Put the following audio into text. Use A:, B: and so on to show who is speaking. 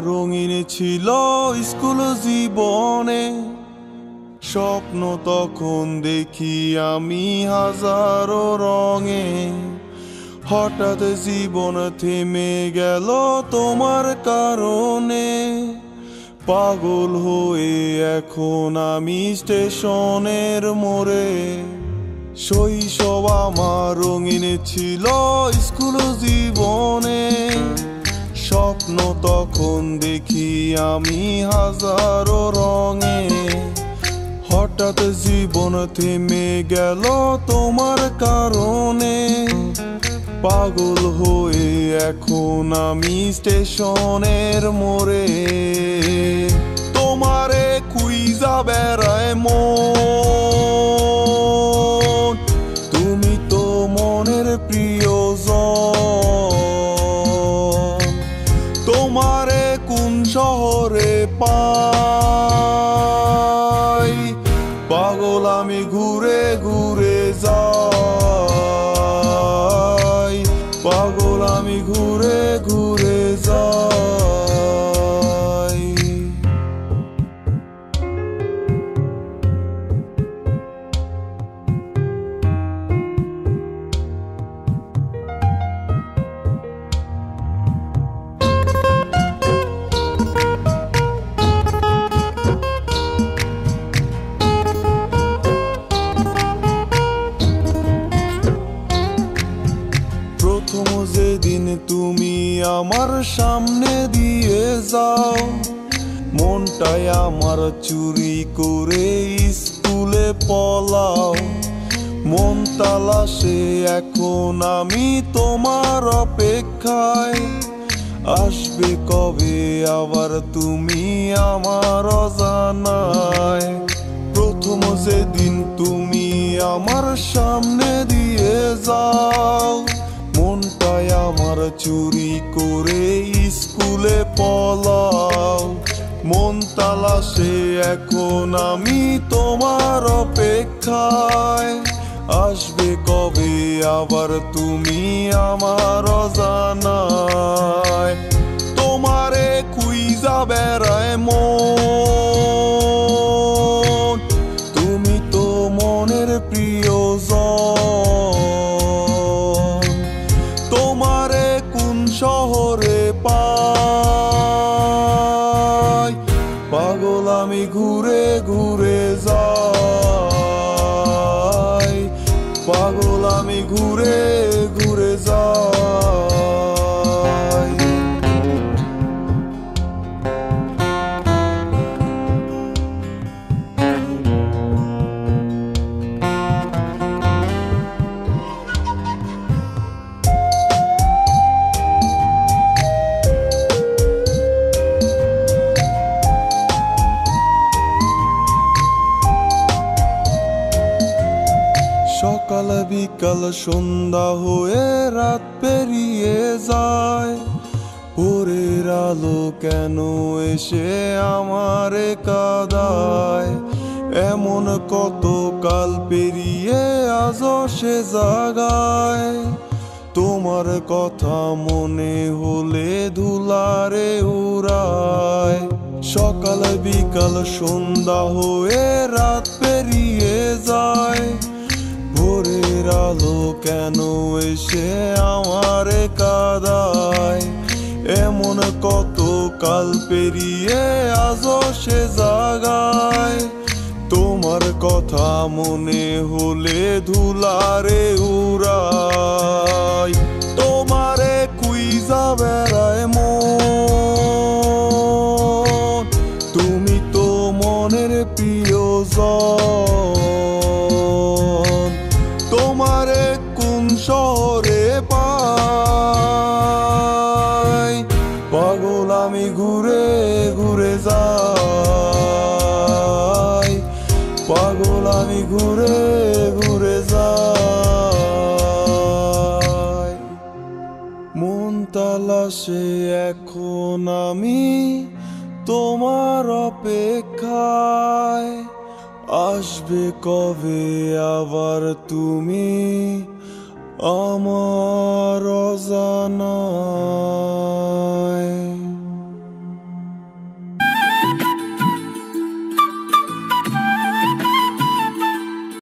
A: রঙিন ছিল স্কুল জীবনে, স্বপ্ন তখন দেখি আমি হাজারো রঙে। হঠাৎ জীবন থেমে গেল তোমার কারণে, পাগল হয়ে এখন আমি স্টেশনের মোড়ে। শৈশব আমার রঙিন ছিল স্কুল জীবনে, স্বপ্ন তখন দেখি আমি হাজারো রঙে। হঠাৎ জীবন থেমে গেল তোমার কারণে, পাগল হয়ে এখন আমি স্টেশনের মোড়ে। তোমারে খুঁজা বেড়ায় মন, তুমি তো মনের প্রিয়জন। তোমারে কোন শহরে পাই, পাগল আমি ঘুরে ঘুরে যাই, পাগল আমি ঘুরে ঘুরে যাই। প্রথম যেদিন তুমি আমার সামনে দিয়ে যাও, মনটাই আমার চুরি করে স্কুলে পলাও। মন তালাশে এখন আমি তোমার অপেক্ষায়, আসবে কবে আবার তুমি আমার অজানায়। প্রথম যেদিন তুমি আমার সামনে দিয়ে যাও, মনটাই আমার চুরি করে স্কুলে পলাও। মন তালাশে এখন আমি তোমার অপেক্ষায়, আসবে কবে আবার তুমি আমার অজানায়। তোমারে খুঁজা বেড়ায় মন, তুমি তো মনের প্রিয়জন। তোমারে কোন শহরে পাই, পাগল আমি ঘুরে ঘুরে যাই, পাগল আমি ঘুরে ঘুরে যাই। সকাল বিকাল সন্ধ্যা হয়ে রাত পেরিয়ে যায়, ভোরের আলো কেন এসে আমারে কাঁদায়। এমন কত কাল পেরিয়ে আজও সে জাগায়, তোমার কথা মনে হলে ধুলারে উড়ায়। সকাল বিকাল সন্ধ্যা হয়ে রাত পেরিয়ে যায়, ভোরের আলো কেন এসে আমারে কাঁদায়। এমন কত কাল পেরিয়ে আজও সে জাগায়, তোমার কথা মনে হলে ধুলারে উড়ায়। তোমারে খুঁজা বেড়ায় মন, তুমি তো মনের প্রিয়জন। তোমারে কোন শহরে পাই, পাগল আমি ঘুরে ঘুরে যাই, পাগল আমি ঘুরে ঘুরে যাই। মন তালাশে এখন আমি তোমার অপেক্ষায়, আসবে কবে আবার তুমি আমার অজানা।